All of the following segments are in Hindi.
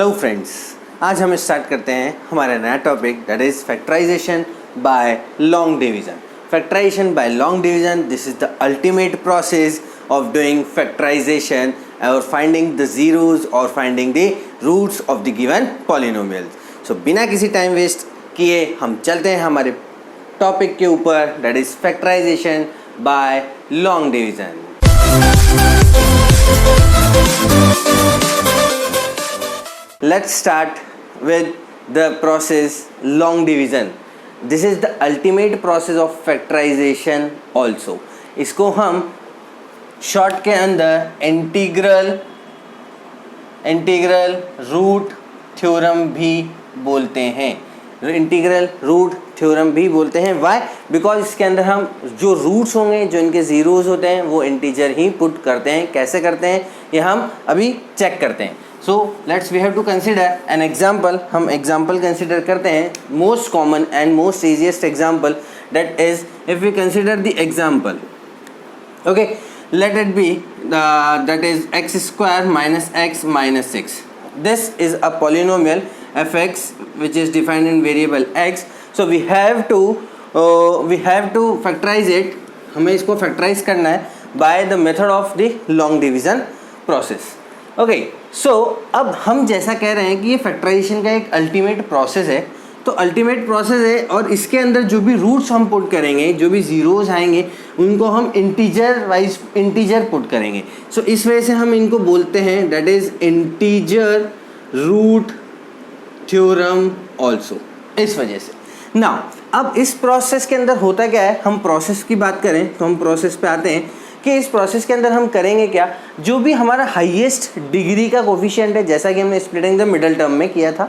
हेलो फ्रेंड्स, आज हम स्टार्ट करते हैं हमारा नया topic that is factorization by long division. Factorization by long division, this is the ultimate process of doing factorization और फाइंडिंग द जीरोज और finding the roots of the given polynomial. So बिना किसी टाइम वेस्ट किए हम चलते हैं हमारे टॉपिक के ऊपर that is factorization by long division. Let's start with the process long division. This is the ultimate process of factorization also. इसको हम शॉर्ट के अंदर इंटीग्रल रूट थ्योरम भी बोलते हैं. इंटीग्रल रूट थ्योरम भी बोलते हैं. वाई? बिकॉज इसके अंदर हम जो रूट्स होंगे, जो इनके जीरोज होते हैं, वो इंटीजर ही पुट करते हैं. कैसे करते हैं ये हम अभी चेक करते हैं. So let's we have to consider an example. हम example consider करते हैं. Most common and most easiest example, that is if we consider the example. Okay, let it be that is x square minus x minus 6. This is a polynomial fx which is defined in variable x. So we have to factorize it. हमें इसको factorize करना है by the method of the long division process. Okay, so अब हम जैसा कह रहे हैं कि ये फैक्टराइजेशन का एक अल्टीमेट प्रोसेस है. तो अल्टीमेट प्रोसेस है और इसके अंदर जो भी रूट्स हम पुट करेंगे, जो भी जीरोज आएंगे, उनको हम इंटीजर पुट करेंगे. सो इस वजह से हम इनको बोलते हैं that is integer root theorem also. इस वजह से नाउ अब इस प्रोसेस के अंदर होता क्या है, हम प्रोसेस की बात करें तो हम प्रोसेस पे आते हैं कि इस प्रोसेस के अंदर हम करेंगे क्या. जो भी हमारा हाईएस्ट डिग्री का कोफिशिएंट है, जैसा कि हमने स्प्लिटिंग द मिडल टर्म में किया था,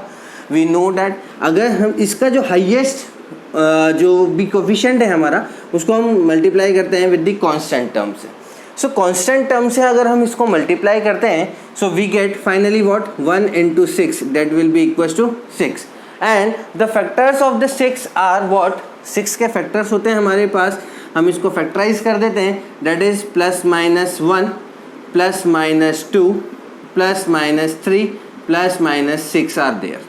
वी नो डैट अगर हम इसका जो हाईएस्ट जो भी कोफिशिएंट है हमारा, उसको हम मल्टीप्लाई करते हैं विद द कांस्टेंट टर्म से. सो कांस्टेंट टर्म से अगर हम इसको मल्टीप्लाई करते हैं, so we get finally what 1 into 6 that will be equals to 6. And the factors of the 6 are what, 6 के फैक्टर्स होते हैं हमारे पास. हम इसको फैक्टराइज कर देते हैं that is plus minus 1 plus minus 2 plus minus 3 plus minus 6 are there.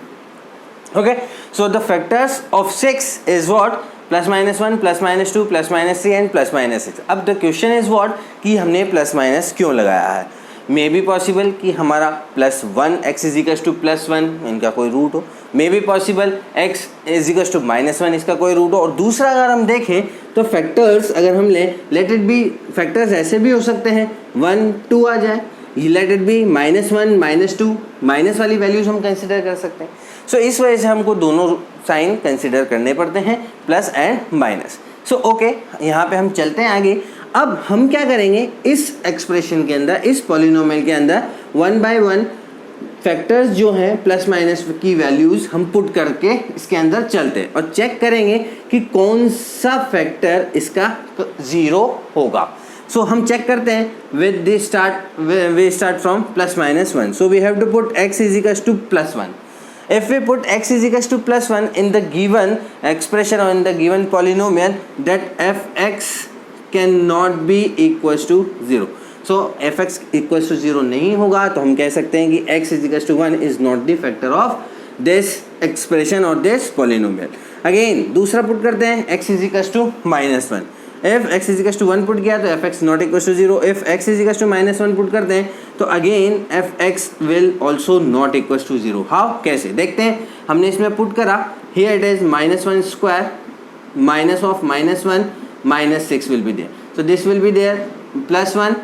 Okay, so the factors of 6 is what plus minus 1 plus minus 2 plus minus 3 and plus minus 6. अब द क्वेश्चन इज व्हाट कि हमने प्लस माइनस क्यों लगाया है. मे बी पॉसिबल कि हमारा plus 1 x is equals to plus 1 इनका कोई रूट हो. May be possible x is equals to minus 1 इसका कोई रूट हो. और दूसरा अगर हम देखें तो फैक्टर्स अगर हम लें, लेट इट बी, फैक्टर्स ऐसे भी हो सकते हैं 1 2 आ जाए, late it B minus 1 minus 2, minus वाली वैल्यूज हम कंसिडर कर सकते हैं. सो इस वजह से हमको दोनों साइन कंसिडर करने पड़ते हैं, plus and minus. So okay, यहाँ पे हम चलते हैं आगे. अब हम क्या करेंगे इस एक्सप्रेशन के अंदर, इस पॉलिनोमियल के अंदर 1 by 1 फैक्टर्स जो हैं प्लस माइनस की वैल्यूज़ हम पुट करके इसके अंदर चलते हैं और चेक करेंगे कि कौन सा फैक्टर इसका ज़ीरो होगा. सो हम चेक करते हैं with the start from plus minus 1. So we have to put x is equals to plus 1. If we put x is equals to plus 1 in the given expression or in the given polynomial, that fx cannot be equals to 0. So fx equals to 0 नहीं होगा, तो हम कह सकते हैं कि x is equals to 1 is not the factor of this expression or this polynomial. Again दूसरा पुट करते हैं x is equals to minus 1. If x is equals to 1 put किया तो fx not equals to 0. If x is equals to minus 1 put करते हैं तो again fx will also not equals to 0. How? कैसे देखते हैं. हमने इसमें पुट करा, here it is minus 1 square minus of minus 1 minus 6 will be there. So this will be there plus 1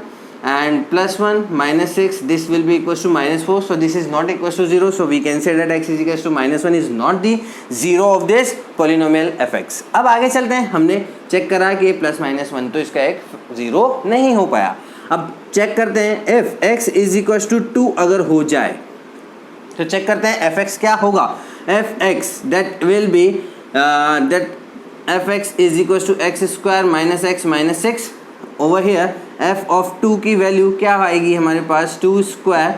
and plus 1 minus 6, this will be equals to minus 4. So this is not equals to 0. So we can say that x is equals to minus 1 is not the 0 of this polynomial fx. अब आगे चलते हैं. हमने चेक करा कि प्लस माइनस 1 तो इसका एक 0 नहीं हो पाया. अब चेक करते हैं if x is equals to 2 अगर हो जाए तो चेक करते हैं fx क्या होगा. fx that will be that fx is equals to x square minus x minus 6. Over here f of 2 की वैल्यू क्या आएगी हमारे पास 2 square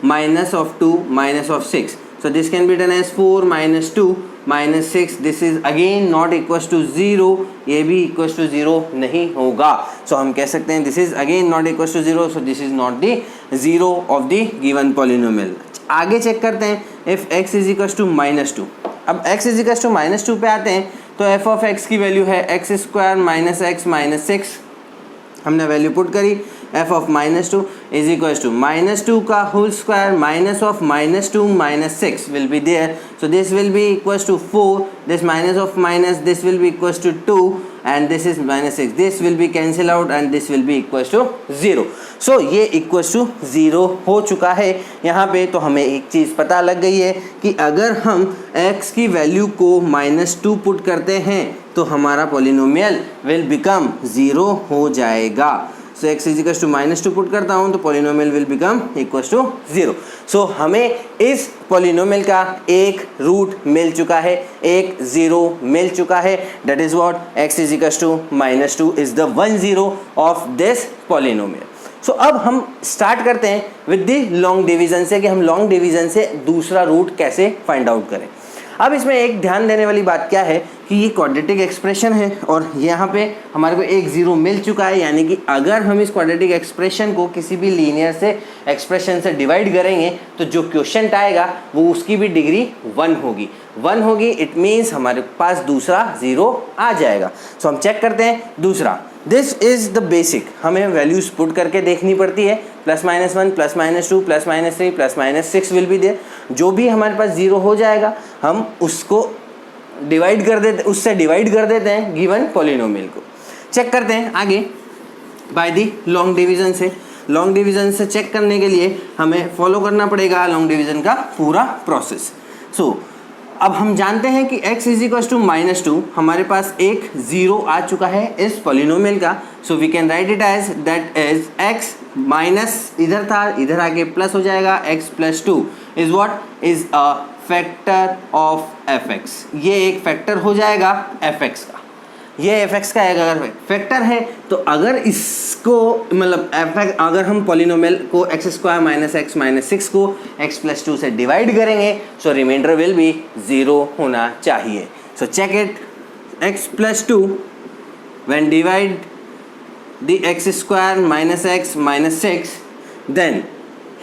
minus of 2 minus of 6. So this can be done as 4 minus 2 -6, this is again not equal to 0, ये भी इक्वल टू 0 नहीं होगा. सो हम कह सकते हैं this is again not equal to 0, so this is not the 0 of the given polynomial. आगे चेक करते हैं if x is equal to -2. अब x इज इक्वल टू -2 पे आते हैं तो f ऑफ x की वैल्यू है x² - x -6. हमने वैल्यू पुट करी, f of -2 is equal to -2 का whole square minus of -2 -6 will be there, so this will be equal to 4, this minus of minus this will be equal to 2 and this is -6, this will be cancel out and this will be equal to 0. so ये equal to 0 हो चुका है यहाँ पे. तो हमें एक चीज़ पता लग गई है कि अगर हम x की वैल्यू को -2 पुट करते हैं तो हमारा पॉलिनोमियल विल बिकम 0 हो जाएगा. So x is equal to -2 put करता हूँ तो polynomial will become equal to 0. So हमें इस पॉलिनोमियल का एक रूट मिल चुका है, एक 0 मिल चुका है. That is what x is equal to -2 is the 1 0 of this polynomial. So अब हम स्टार्ट करते हैं विद द लॉन्ग डिवीजन से कि हम लॉन्ग डिवीजन से दूसरा रूट कैसे फाइंड आउट करें. अब इसमें एक ध्यान देने वाली बात क्या है कि ये क्वाड्रेटिक एक्सप्रेशन है और यहाँ पे हमारे को एक 0 मिल चुका है, यानी कि अगर हम इस क्वाड्रेटिक एक्सप्रेशन को किसी भी लीनियर से एक्सप्रेशन से डिवाइड करेंगे तो जो क्वोशिएंट आएगा वो उसकी भी डिग्री 1 होगी. इट मीन्स हमारे पास दूसरा 0 आ जाएगा. सो हम चेक करते हैं दूसरा. दिस इज़ द बेसिक, हमें वैल्यूज पुट करके देखनी पड़ती है. +-1 +-2 +-3 +-6 विल बी देयर. जो भी हमारे पास 0 हो जाएगा हम उसको डिवाइड कर देते हैं गिवन पॉलिनोमियल को. चेक करते हैं आगे बाय द लॉन्ग डिवीजन से. लॉन्ग डिवीजन से चेक करने के लिए हमें फॉलो करना पड़ेगा लॉन्ग डिवीजन का पूरा प्रोसेस. सो अब हम जानते हैं कि x इज इक्वल टू -2, हमारे पास एक 0 आ चुका है इस पॉलिनोमियल का. So we can write it as that is x minus इधर था, इधर आके प्लस हो जाएगा, x + 2 is what is a factor of fx. ये एक फैक्टर हो जाएगा fx का. ये fx का एक अगर फैक्टर है तो अगर इसको मतलब अगर हम पॉलिनोमियल को x² - x -6 को x + 2 से डिवाइड करेंगे सो रिमाइंडर विल बी 0 होना चाहिए. So check it, x + 2 when divide the x² - x -6 then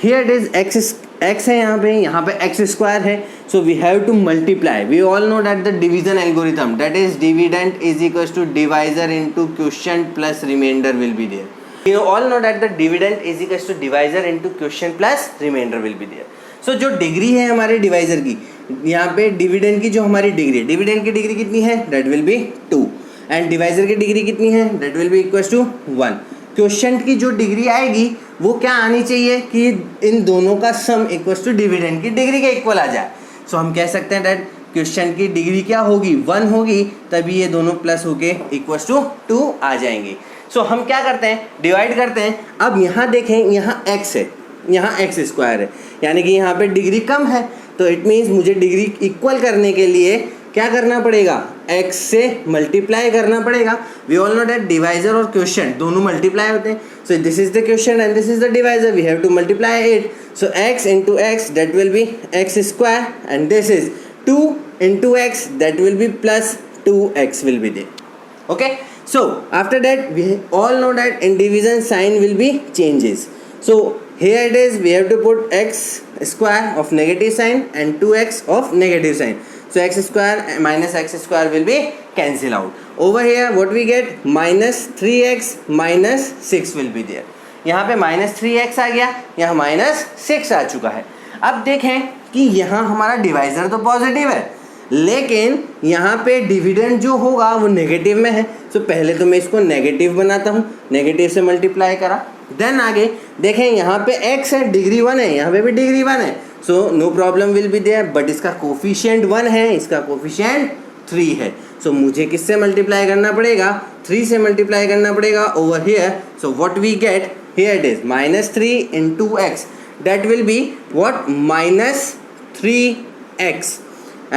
here it is x है यहाँ पे x² है. So we have to multiply. We all know that the division algorithm that is dividend is equal to divisor into quotient plus remainder will be there. You all know that the dividend is equal to divisor into quotient plus remainder will be there. सो जो डिग्री है हमारे डिवाइजर की, यहाँ पे डिविडेंड की जो हमारी डिग्री है, डिविडेंड की डिग्री कितनी है, that will be 2 and divisor की डिग्री कितनी है, that will be equal to 1. Quotient की जो डिग्री आएगी वो क्या आनी चाहिए कि इन दोनों का सम इक्वल टू डिविडेंड की डिग्री के इक्वल आ जाए. सो हम कह सकते हैं दैट क्वोशिएंट की डिग्री क्या होगी, 1 होगी, तभी ये दोनों प्लस होके इक्वल टू 2 आ जाएंगे. सो हम क्या करते हैं, डिवाइड करते हैं. अब यहाँ देखें, यहाँ x है, यहाँ x² है, यानी कि यहाँ पे डिग्री कम है. तो इट मीन्स मुझे डिग्री इक्वल करने के लिए क्या करना पड़ेगा, x से मल्टीप्लाई करना पड़ेगा. We all know that divisor और क्वोशिएंट दोनों मल्टीप्लाई होते हैं. So this is the quotient and this is the divisor. We have to multiply it. So x into x that will be x² and this is 2 into x that will be plus 2x will be there. Okay, so after that we all know that in division sign will be changes. So here it is, we have to put x² of negative sign and 2x of negative sign. So x² minus x² will be cancel out. Over here what we get, -3x minus 6 will be there. यहाँ पे -3x आ गया, यहाँ -6 आ चुका है. अब देखें कि यहाँ हमारा डिवाइजर तो पॉजिटिव है लेकिन यहाँ पे डिविडेंड जो होगा वो नेगेटिव में है. तो पहले तो मैं इसको नेगेटिव बनाता हूँ, नेगेटिव से मल्टीप्लाई करा. देन आगे देखें यहाँ पे x है, डिग्री 1 है, यहाँ पे भी डिग्री 1 है. So no problem will be there, but इसका कोफिशिएंट 1 है, इसका कोफिशिएंट 3 है. सो मुझे किससे मल्टीप्लाई करना पड़ेगा, 3 से मल्टीप्लाई करना पड़ेगा over here. So what we get, here it is -3 into x, that will be what, -3x,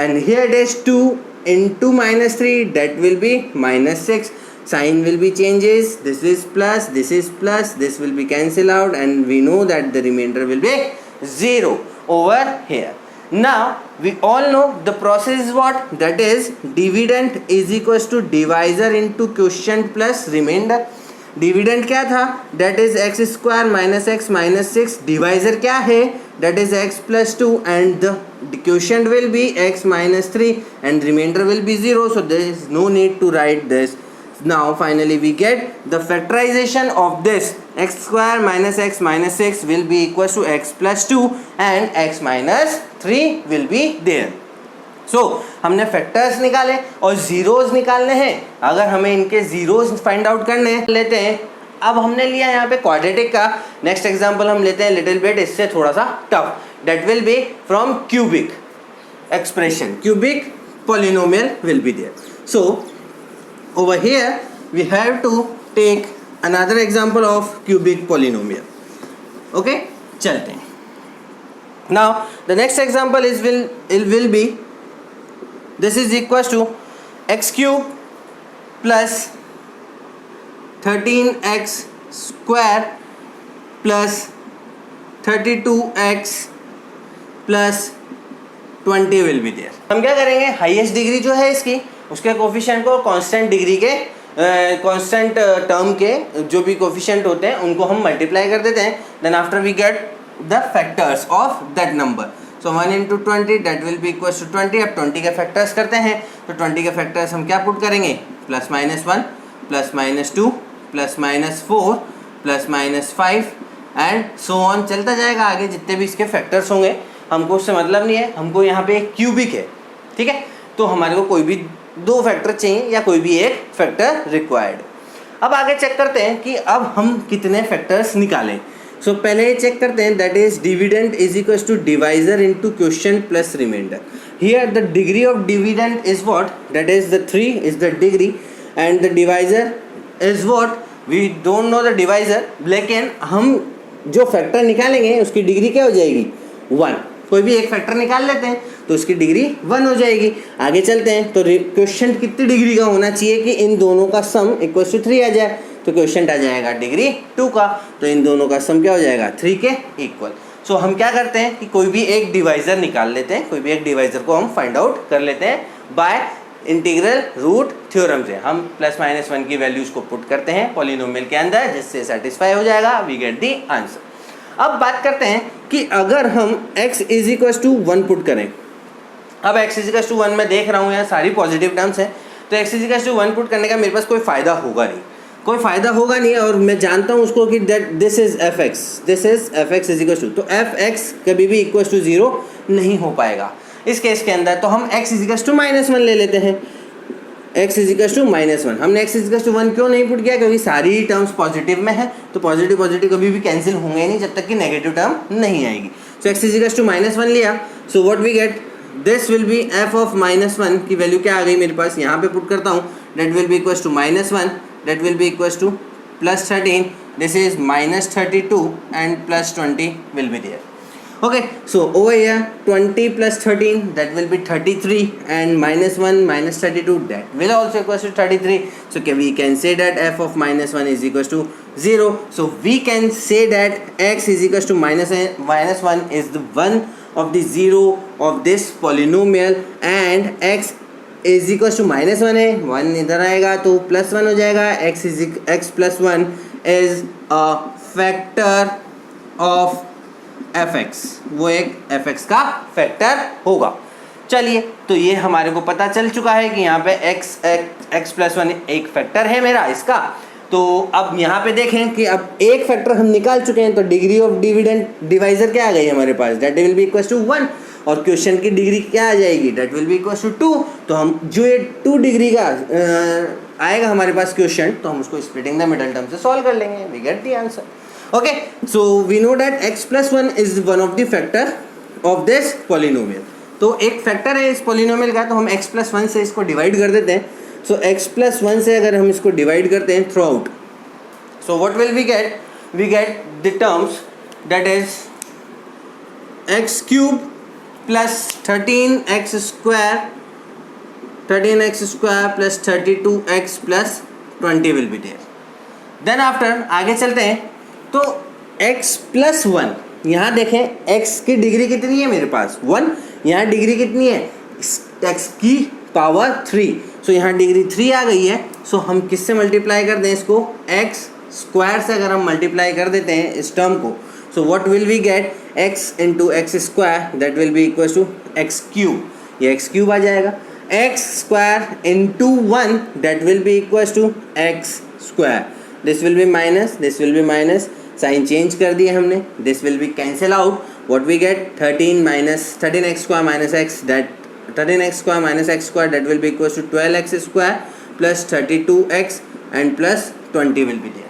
and here it is 2 into -3, that will be -6. Sign will be changes, this is plus, this will be cancel out and we know that the remainder will be 0 over here. Now we all know the process is what? That is dividend is equals to divisor into quotient plus remainder. Dividend क्या था? That is x square minus x minus six. Divisor क्या है? That is x plus two and the quotient will be x minus three and remainder will be zero. So there is no need to write this. Now finally we get the factorization of this x square minus x minus 6 will be equals to x plus 2 and x minus 3 will be there. So हमने फैक्टर्स निकाले और जीरोस निकालने हैं. अगर हमें इनके जीरोस फाइंड आउट करने लेते हैं. अब हमने लिया यहाँ पे क्वाड्रेटिक का. नेक्स्ट एग्जांपल हम लेते हैं लिटिल बिट इससे थोड़ा सा tough. That will be from cubic expression. Cubic polynomial will be there. So over here we have to take another example of cubic polynomial. Okay, चलते हैं. Now the next example is will be this is equals to x cube plus 13x square plus 32x plus 20 will be there. हम क्या करेंगे? हाईएस्ट डिग्री जो है इसकी उसके कोफिशिएंट को कांस्टेंट डिग्री के कांस्टेंट टर्म के जो भी कोफिशिएंट होते हैं उनको हम मल्टीप्लाई कर देते हैं. Then after we get the factors of that number. So 1 into 20 that will be equals to 20. अब 20 के फैक्टर्स करते हैं. तो 20 के फैक्टर्स हम क्या पुट करेंगे? Plus minus 1 plus minus 2 plus minus 4 plus minus 5 and so on. चलता जाएगा आगे जितने भी इसके फैक्टर्स होंगे. हमको उससे मतलब नहीं है. हमको यहाँ पे एक क्यूबिक है. ठीक है, तो हमारे को कोई भी दो फैक्टर चाहिए या कोई भी एक फैक्टर रिक्वायर्ड. अब आगे चेक करते हैं कि अब हम कितने फैक्टर्स निकालें. सो पहले चेक करते हैं. That is dividend is equals to divisor into quotient plus remainder. Here the degree of dividend is what? That is the 3 is the degree and the divisor is what? We don't know the divisor. लेकिन हम जो फैक्टर निकालेंगे उसकी डिग्री क्या हो जाएगी? 1. कोई भी एक फैक्टर निकाल लेते हैं तो उसकी डिग्री 1 हो जाएगी. आगे चलते हैं. तो क्वोशिएंट कितनी डिग्री का होना चाहिए कि इन दोनों का सम इक्वल्स टू 3 आ जाए? तो क्वोशिएंट आ जाएगा डिग्री 2 का. तो इन दोनों का सम क्या हो जाएगा? 3 के इक्वल. सो हम क्या करते हैं कि कोई भी एक डिवाइजर निकाल लेते हैं. कोई भी एक डिवाइजर को हम फाइंड आउट कर लेते हैं बाय इंटीग्रल रूट थ्योरम से. हम प्लस माइनस 1 की वैल्यूज को पुट करते हैं पॉलिनोमियल के अंदर जिससे सेटिस्फाई हो जाएगा. We get the answer. अब बात करते हैं कि अगर हम x is equals to 1 put करें. अब x इज इक्वल्स टू 1 मैं देख रहा हूँ यहाँ सारी पॉजिटिव टर्म्स हैं. तो x is equals to 1 put करने का मेरे पास कोई फ़ायदा होगा नहीं. कोई फ़ायदा होगा नहीं. और मैं जानता हूँ उसको कि that this is f x is equals to. तो एफ एक्स कभी भी इक्वल्स टू 0 नहीं हो पाएगा इस केस के अंदर. तो हम x इज इक्वल्स टू -1 ले लेते हैं. x is equals to -1. हमने x इज इक्वल्स टू 1 क्यों नहीं पुट किया? क्योंकि सारी टर्म्स पॉजिटिव में है. तो पॉजिटिव पॉजिटिव कभी भी कैंसिल होंगे नहीं जब तक कि नेगेटिव टर्म नहीं आएगी. So x is equals to -1 लिया. So what we get? This will be f of -1 की वैल्यू क्या आ गई मेरे पास? यहाँ पे पुट करता हूँ. That will be equals to -1. That will be equals to plus 13. This is -32 and plus 20 will be there. Okay, so over here 20 plus 13 that will be 33 and -1 minus 32 that will also equals to 33. So we can say that f of -1 is equals to 0. So we can say that x is equals to -1 is the one of the 0 of this polynomial and x is equals to -1 है. 1 इधर आएगा तो +1 हो जाएगा. x plus 1 is a factor of fx. वो एक fx का फैक्टर होगा. चलिए, तो ये हमारे को पता चल चुका है कि यहाँ पे x plus 1 एक फैक्टर है मेरा इसका. तो अब यहाँ पे देखें कि अब एक फैक्टर हम निकाल चुके हैं. तो डिग्री ऑफ डिविडेंड डिवाइजर क्या आ गई हमारे पास? That will be equals to 1. और क्वोशिएंट की डिग्री क्या आ जाएगी? That will be equals to 2. तो हम जो ये 2 डिग्री का आएगा हमारे पास क्वोशिएंट, तो हम उसको स्प्लिटिंग द मिडल टर्म से सॉल्व कर लेंगे. We get the answer. Okay, so we know that x plus 1 is one of the factor of this polynomial. तो एक फैक्टर है इस polynomial का. तो हम x plus 1 से इसको डिवाइड कर देते हैं. So x plus 1 से अगर हम इसको डिवाइड करते हैं through out, so what will we get? We get the terms that is x cube plus 13x square plus 32x plus 20 will be there. Then after आगे चलते हैं. तो x plus 1 यहाँ देखें x की डिग्री कितनी है मेरे पास? 1. यहाँ डिग्री कितनी है, x की पावर 3, सो यहाँ डिग्री 3 आ गई है। सो हम किससे मल्टीप्लाई कर दें इसको, x स्क्वायर से अगर हम मल्टीप्लाई कर देते हैं इस टर्म को, so what will we get, x into x square that will be equal to x cube, ये एक्स क्यूब आ जाएगा, x square into 1 that will be equal to x square, this will be minus, this will be minus, sign change कर दिए हमने, this will be cancel out, what we get 13x square minus x, that 13x square minus x square that will be equal to 12x square plus 32x and plus 20 will be there.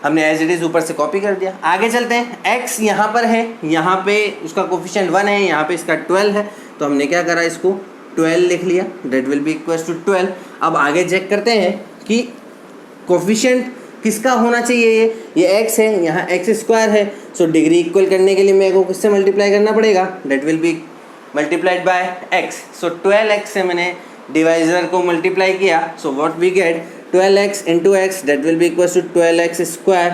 हमने एज इट इज ऊपर से कॉपी कर दिया। आगे चलते हैं, x यहाँ पर है, यहाँ पे उसका कोफिशिएंट 1 है, यहाँ पे इसका 12 है, तो हमने क्या करा, इसको 12 लिख लिया, that will be equal to 12। अब आगे चेक करते हैं कि कोफिशिएंट किसका होना चाहिए, ये x है, यहाँ x स्क्वायर है, सो डिग्री इक्वल करने के लिए मेरे को किससे मल्टीप्लाई करना पड़ेगा, that will be multiplied by x, so 12x से मैंने डिवाइजर को मल्टीप्लाई किया, so what we get 12x into x that will be equal to 12x square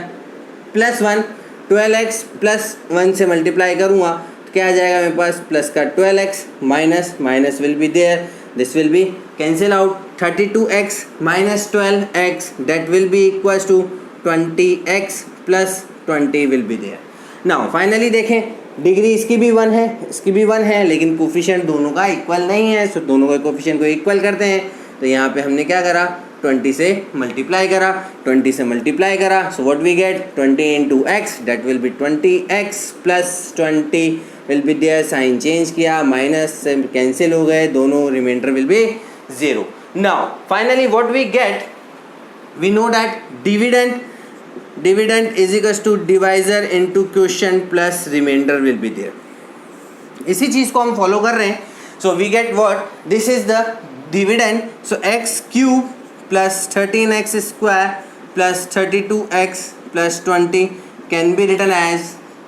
plus 1, 12x plus 1 से मल्टीप्लाई करूँगा तो क्या आ जाएगा मेरे पास, प्लस का 12x minus minus will be there, this will be cancel out, 32x minus 12x that will be equal to 20x plus 20 will be there. Now finally देखें, डिग्री इसकी भी 1 है, इसकी भी 1 है, लेकिन कोफिशिएंट दोनों का इक्वल नहीं है, सो दोनों के कोफिशिएंट को इक्वल करते हैं। तो यहाँ पे हमने क्या करा, 20 से मल्टीप्लाई करा, 20 से मल्टीप्लाई करा, so what we get 20 into x that will be 20x plus 20 will be there, sign change किया, माइनस से कैंसिल हो गए दोनों, remainder will be 0। Now finally what we get, we know that dividend is equal to divisor into quotient plus remainder will be there. इसी चीज़ को हम फॉलो कर रहे हैं, so we get what, this is the dividend, so x cube plus 13x square plus 32x plus 20 can be written as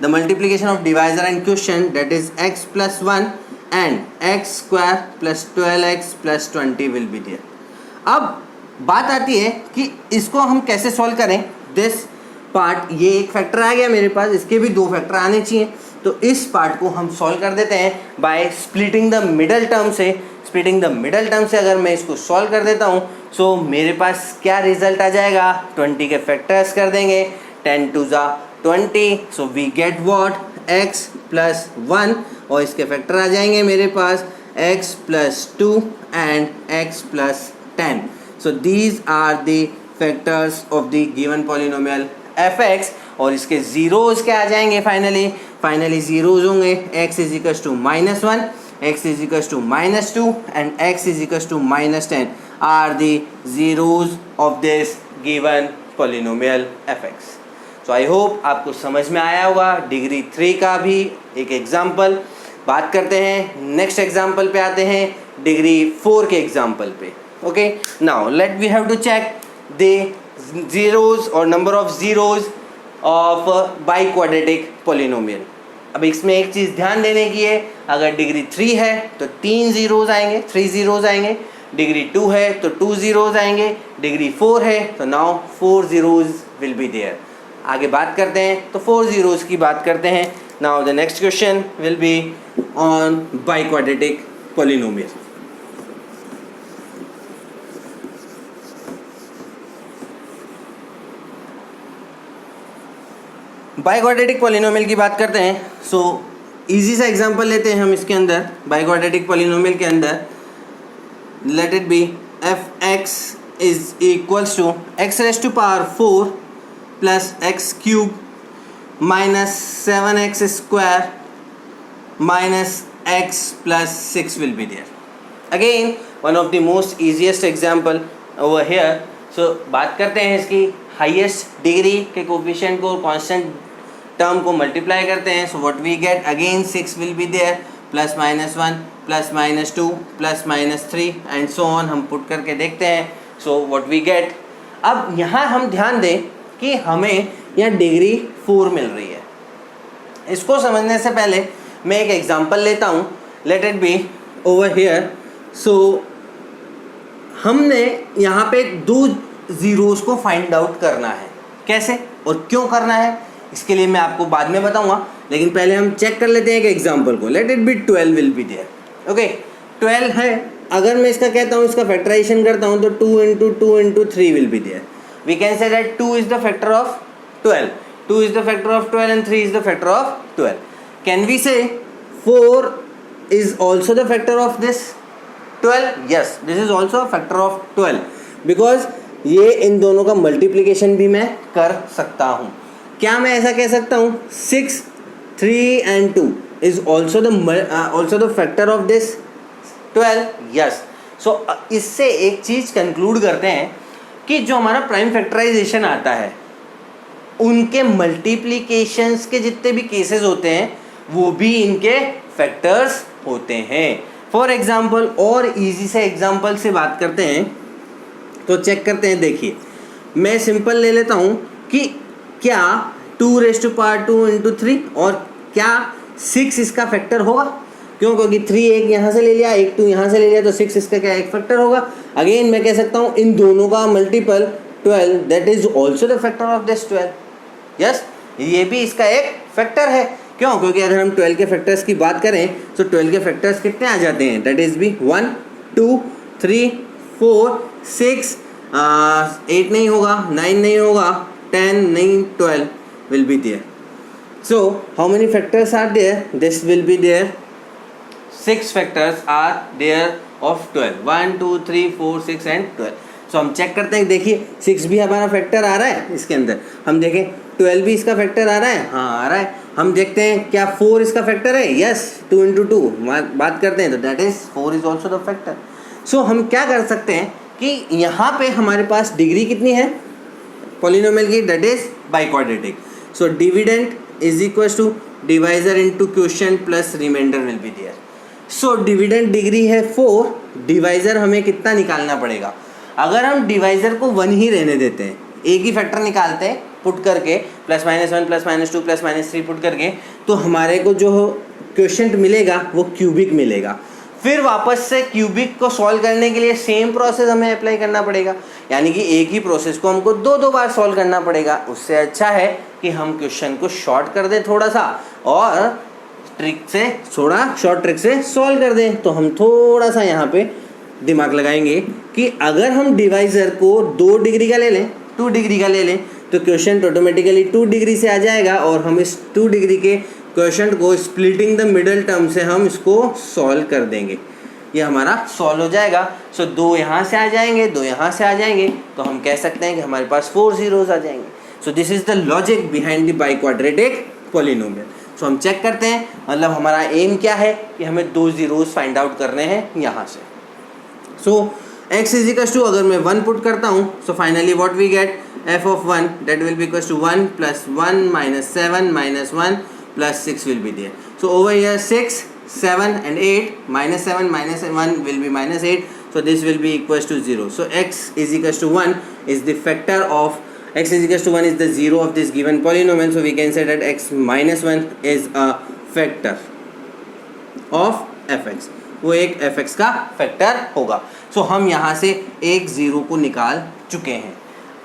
the multiplication of divisor and quotient that is x plus 1 and x square plus 12x plus 20 will be there. अब बात आती है कि इसको हम कैसे सॉल्व करें, दिस पार्ट, ये एक फैक्टर आ गया मेरे पास, इसके भी 2 फैक्टर आने चाहिए, तो इस पार्ट को हम सॉल्व कर देते हैं bye splitting the middle term से। स्प्लिटिंग द मिडल टर्म से अगर मैं इसको सॉल्व कर देता हूँ, सो मेरे पास क्या रिजल्ट आ जाएगा, 20 के फैक्टर्स कर देंगे, 10 टू ज़ा 20, so we get what, x plus 1, और इसके फैक्टर आ जाएंगे मेरे पास x plus 2 and x plus 10। So these are the factors of the given polynomial fx, और इसके जीरोज क्या आ जाएंगे, फाइनली जीरोज होंगे, x is equal to -1, x is equal to -2 and x is equal to -10 are the zeros of this given polynomial fx। So I hope आपको समझ में आया होगा डिग्री 3 का भी एक एग्जाम्पल। बात करते हैं नेक्स्ट एग्जाम्पल पे, आते हैं डिग्री 4 के एग्जाम्पल पे। Okay, now let we have to check the zeros और number of zeros of biquadratic polynomial। अब इसमें एक चीज़ ध्यान देने की है, अगर डिग्री 3 है तो 3 zeros आएंगे, 3 zeros आएंगे, डिग्री 2 है तो 2 zeros आएंगे, डिग्री 4 है तो now 4 zeros will be there। आगे बात करते हैं तो 4 zeros की बात करते हैं। Now the next question will be on biquadratic polynomial। Biquadratic polynomial की बात करते हैं, सो इजी सा एग्जांपल लेते हैं हम इसके अंदर। बाइक्वाड्रेटिक पॉलिनोमियल के अंदर let it be F x is equals to x raise to power 4 plus x cube minus 7x square minus x plus 6 will be there. Again one of the most easiest example over here. So बात करते हैं इसकी हाईएस्ट डिग्री के कोफिशिएंट को, कांस्टेंट टर्म को मल्टीप्लाई करते हैं, so what we get, again 6 will be there, plus -1 plus -2 plus -3 and so on. हम पुट करके देखते हैं, सो व्हाट वी गेट। अब यहाँ हम ध्यान दें कि हमें यहाँ डिग्री 4 मिल रही है। इसको समझने से पहले मैं एक एग्जांपल लेता हूँ, let it be over here. So हमने यहाँ पे 2 ज़ीरोज़ को फाइंड आउट करना है, कैसे और क्यों करना है इसके लिए मैं आपको बाद में बताऊंगा। लेकिन पहले हम चेक कर लेते हैं एक एग्जांपल को. Let it be 12 will be there. Okay, 12 है. अगर मैं इसका कहता हूँ, इसका फैक्टराइजेशन करता हूँ, तो 2 into 2 into 3 will be there. We can say that 2 is the factor of 12. 2 is the factor of 12 and 3 is the factor of 12. Can we say 4 is also the factor of this 12? Yes, this is also a factor of 12 because ये इन दोनों का मल्टीप्लिकेशन भी मैं कर सकता हूँ. क्या मैं ऐसा कह सकता हूँ 6, 3 and 2 is also the factor of this 12? Yes. So इससे एक चीज़ कंक्लूड करते हैं कि जो हमारा प्राइम फैक्टराइजेशन आता है उनके मल्टीप्लिकेशंस के जितने भी केसेस होते हैं वो भी इनके फैक्टर्स होते हैं. फॉर एग्जांपल, और इजी से एग्जांपल से बात करते हैं तो चेक करते हैं. देखिए, मैं सिंपल ले लेता हूँ कि क्या 2 रेज़ टू पावर 2 इंटू 3 और क्या 6 इसका फैक्टर होगा. क्यों? क्योंकि 3 एक यहाँ से ले लिया, एक 2 यहाँ से ले लिया, तो 6 इसका क्या एक फैक्टर होगा. अगेन मैं कह सकता हूँ इन दोनों का multiple 12 that is also the factor of this 12. Yes, ये भी इसका एक फैक्टर है. क्यों? क्योंकि अगर हम 12 के फैक्टर्स की बात करें तो 12 के फैक्टर्स कितने आ जाते हैं. दैट इज भी 1, 2, 3, 4, 6, 8 नहीं होगा, 9 नहीं होगा, 10 नहीं, 12 will be there. So how many factors are there? This will be there 6 factors are there of 12. 1, 2, 3, 4, 6 and 12. सो हम चेक करते हैं. देखिए 6 भी हमारा फैक्टर आ रहा है इसके अंदर. हम देखें 12 भी इसका फैक्टर आ रहा है. हाँ, आ रहा है. हम देखते हैं क्या 4 इसका फैक्टर है. यस, 2 इंटू 2 बात करते हैं तो that is 4 is also the factor. So हम क्या कर सकते हैं कि यहाँ पे हमारे पास डिग्री कितनी है पॉलिनोमियल की, that is biquadratic. So dividend is equal to divisor into quotient plus remainder will be there. So dividend degree है 4, डिवाइजर हमें कितना निकालना पड़ेगा. अगर हम डिवाइजर को 1 ही रहने देते हैं, एक ही फैक्टर निकालते हैं पुट करके, +-1 +-2 +-3 पुट करके, तो हमारे को जो क्वोशिएंट मिलेगा वो क्यूबिक मिलेगा. फिर वापस से क्यूबिक को सॉल्व करने के लिए सेम प्रोसेस हमें अप्लाई करना पड़ेगा. यानी कि एक ही प्रोसेस को हमको 2 बार सॉल्व करना पड़ेगा. उससे अच्छा है कि हम क्वेश्चन को शॉर्ट कर दें थोड़ा सा और शॉर्ट ट्रिक से सॉल्व कर दें. तो हम थोड़ा सा यहाँ पे दिमाग लगाएंगे कि अगर हम डिवाइजर को 2 डिग्री का ले लें, 2 डिग्री का ले लें, तो क्वेश्चन ऑटोमेटिकली 2 डिग्री से आ जाएगा और हम इस 2 डिग्री के क्वेश्चन को स्प्लिटिंग द मिडल टर्म से हम इसको सॉल्व कर देंगे. ये हमारा सॉल्व हो जाएगा. सो 2 यहाँ से आ जाएंगे, 2 यहाँ से आ जाएंगे, तो हम कह सकते हैं कि हमारे पास 4 zeros आ जाएंगे. So this is the logic behind the biquadratic polynomial. So हम चेक करते हैं, मतलब हमारा एम क्या है कि हमें 2 zeros फाइंड आउट करने हैं यहाँ से. So x is equal to, अगर मैं 1 पुट करता हूँ, so finally what we get f of 1 that will be equals to 1 plus 1 minus 7 minus 1 plus 6 will be there. So over here 6, 7 and 8, minus 7 minus 1 will be minus 8. So this will be equals to 0. So x is equals to 1 is the factor of x is equals to 1 is the 0 of this given polynomial. So we can say that x minus 1 is a factor of fx. वो एक fx का फैक्टर होगा. सो हम यहाँ से एक 0 को निकाल चुके हैं.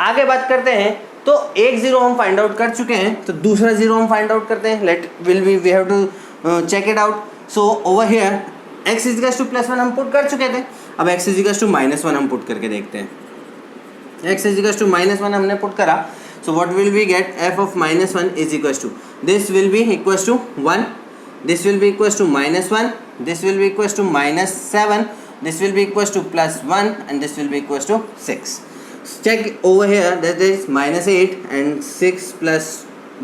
आगे बात करते हैं. तो एक 0 हम फाइंड आउट कर चुके हैं, तो दूसरा 0 हम फाइंड आउट करते हैं. We have to check it out. So over here x is equal to +1 हम पुट कर चुके थे. अब x इज इक्वल टू -1 हम पुट करके देखते हैं. x इज इक्वल टू -1 हमने पुट करा. So what will we get? f of -1 is equal to, this will be equal to 1, this will be equal to -1, this will be equal to -7, this will be equals to +1 and this will be equals to 6. Check over here, that is -8 and 6 plus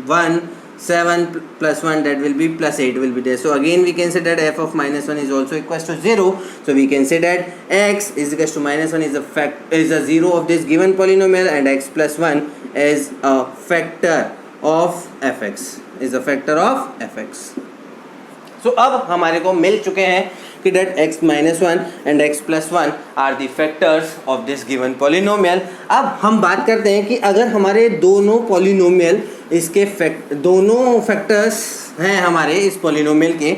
1, 7 plus 1, that will be +8 will be there. So again we can say that f of -1 is also equals to 0. So we can say that x is equals to -1 is a 0 of this given polynomial and x plus 1 is a factor of fx, is a factor of fx. So अब हमारे को मिल चुके हैं कि that x minus 1 and x plus 1 are the factors of this given polynomial. अब हम बात करते हैं कि अगर हमारे दोनों polynomial इसके दोनों factors हैं हमारे इस polynomial के,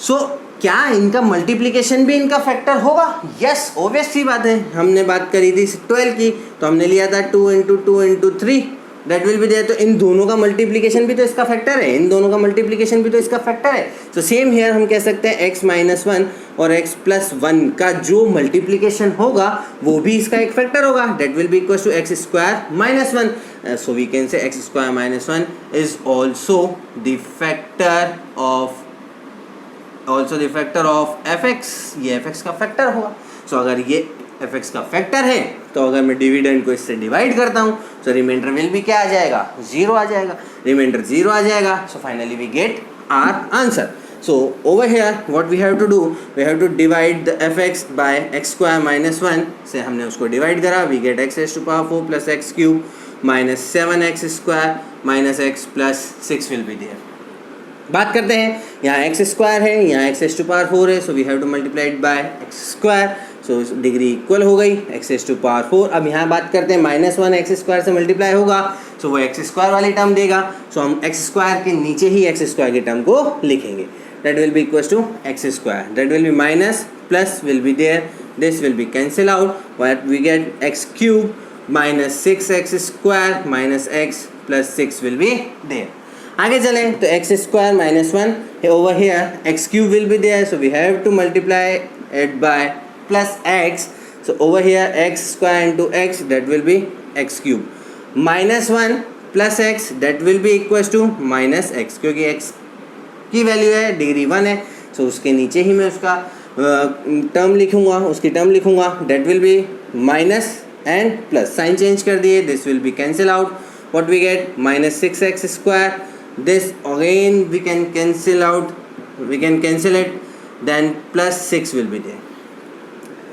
so क्या इनका मल्टीप्लिकेशन भी इनका फैक्टर होगा? यस, ऑब्वियस सी बात है. हमने बात करी थी 12 की, तो हमने लिया था 2 into 2 into 3 that will be there. तो इन दोनों का मल्टीप्लीकेशन भी तो इसका फैक्टर है, इन दोनों का मल्टीप्लीकेशन भी तो इसका फैक्टर है। तो सेम हियर हम कह सकते हैं x माइनस 1 और x प्लस 1 का जो मल्टीप्लीकेशन होगा वो भी इसका एक फैक्टर होगा, that will be equal to x square minus 1। So we can say x square minus 1 is also the factor of fx, ये fx का फैक्टर होगा। सो अगर ये fx का फैक्टर है तो अगर मैं डिविडेंड को इससे डिवाइड करता हूँ तो रिमाइंडर विल भी क्या आ जाएगा, 0 आ जाएगा, रिमाइंडर 0 आ जाएगा। So finally we get our answer. So over here what we have to do, we have to divide the fx by x square minus 1 से हमने उसको डिवाइड करा, we get x raise to power 4 plus x cube minus 7x square minus x plus 6 will be there. बात करते हैं, यहाँ x स्क्वायर है, यहाँ x रेज़ टू पावर 4 है, so we have to multiply it by x square. So degree equal हो गई x रेज़ टू पावर 4। अब यहाँ बात करते हैं माइनस 1 x स्क्वायर से मल्टीप्लाई होगा, सो वो x स्क्वायर वाली टर्म देगा। सो हम x स्क्वायर के नीचे ही x स्क्वायर की टर्म को लिखेंगे, that will be equal to x square, that will be minus plus will be there, this will be cancel out, what we get x cube minus 6x square minus x plus 6 will be there. आगे चलें तो x square minus 1 over here x cube will be there, so we have to multiply it by plus x, so over here x square into x, that will be x cube minus 1 plus x, that will be equals to minus x, क्योंकि x की वैल्यू है डिग्री 1 है, so उसके नीचे ही मैं उसका टर्म लिखूंगा, उसकी टर्म लिखूंगा, that will be minus and plus, sign change कर दिए, this will be cancel out, what we get minus 6x square, this again we can cancel out, we can cancel it, then plus 6 will be there,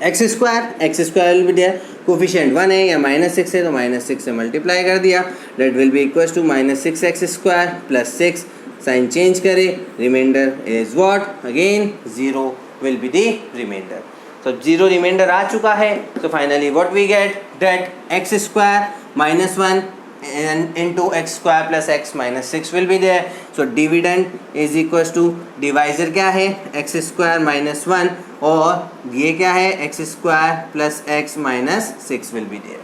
x square will be there, coefficient 1 है या माइनस 6 है तो माइनस 6 से मल्टीप्लाई कर दिया, that will be equals to minus 6x square plus 6, sign change करें, remainder is what, again 0 will be the remainder. तो 0 रिमाइंडर आ चुका है, तो finally what we get that x square minus 1 and into x square plus x minus 6 will be there. So dividend is equals to divisor क्या है x square minus 1 और ये क्या है x square plus x minus 6 will be there.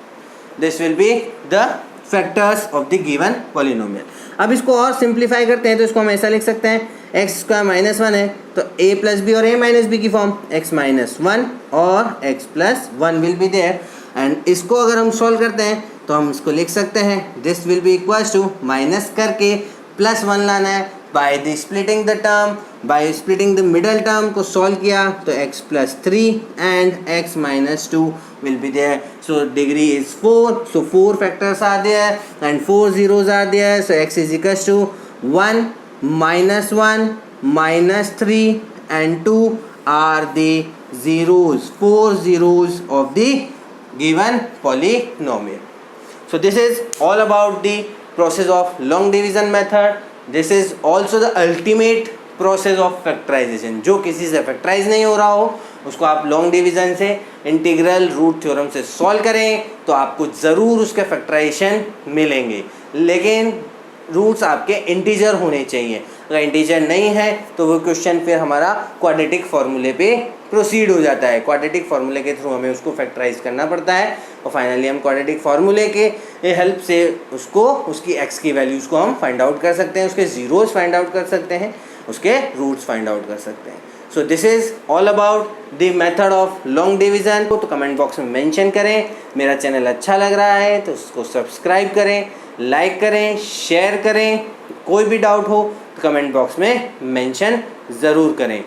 This will be the factors of the given polynomial. अब इसको और सिंप्लीफाई करते हैं तो इसको हम ऐसा लिख सकते हैं, x स्क्वायर माइनस 1 है तो a प्लस बी और a माइनस बी की फॉर्म, x माइनस 1 और x plus 1 will be there. And इसको अगर हम सॉल्व करते हैं तो हम इसको लिख सकते हैं, this will be equals to minus करके प्लस 1 लाना है, by the splitting the term, by splitting the middle term को सॉल्व किया तो x plus 3 and x minus 2 will be there. So degree is 4, so 4 factors are there and 4 zeros are there, so x is equals to 1 minus 1 minus 3 and 2 are the zeros, 4 zeros of the given polynomial. So this is all about the process of long division method. This is also the ultimate process of factorization. जो किसी से फैक्टराइज नहीं हो रहा हो उसको आप लॉन्ग डिवीजन से इंटीग्रल रूट थ्योरम से सॉल्व करें तो आपको ज़रूर उसके फैक्टराइजेशन मिलेंगे, लेकिन रूट्स आपके इंटीजर होने चाहिए। अगर इंटीजर नहीं है तो वो क्वेश्चन फिर हमारा क्वाड्रेटिक फार्मूले पे प्रोसीड हो जाता है, क्वाड्रेटिक फार्मूले के थ्रू हमें उसको फैक्टराइज करना पड़ता है और फाइनली हम क्वाड्रेटिक फार्मूले के हेल्प से उसको उसकी एक्स की वैल्यूज़ को हम फाइंड आउट कर सकते हैं, उसके ज़ीरोज़ फाइंड आउट कर सकते हैं, उसके रूट्स फाइंड आउट कर सकते हैं। So this is all about the method of long division. तो कमेंट बॉक्स में मेंशन करें, मेरा चैनल अच्छा लग रहा है तो उसको सब्सक्राइब करें, लाइक करें, शेयर करें, कोई भी डाउट हो तो कमेंट बॉक्स में मेंशन ज़रूर करें।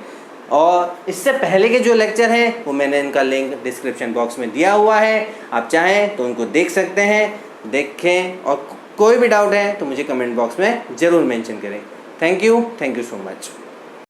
और इससे पहले के जो लेक्चर हैं वो मैंने इनका लिंक डिस्क्रिप्शन बॉक्स में दिया हुआ है, आप चाहें तो उनको देख सकते हैं, देखें और कोई भी डाउट है तो मुझे कमेंट बॉक्स में ज़रूर मेंशन करें। Thank you so much.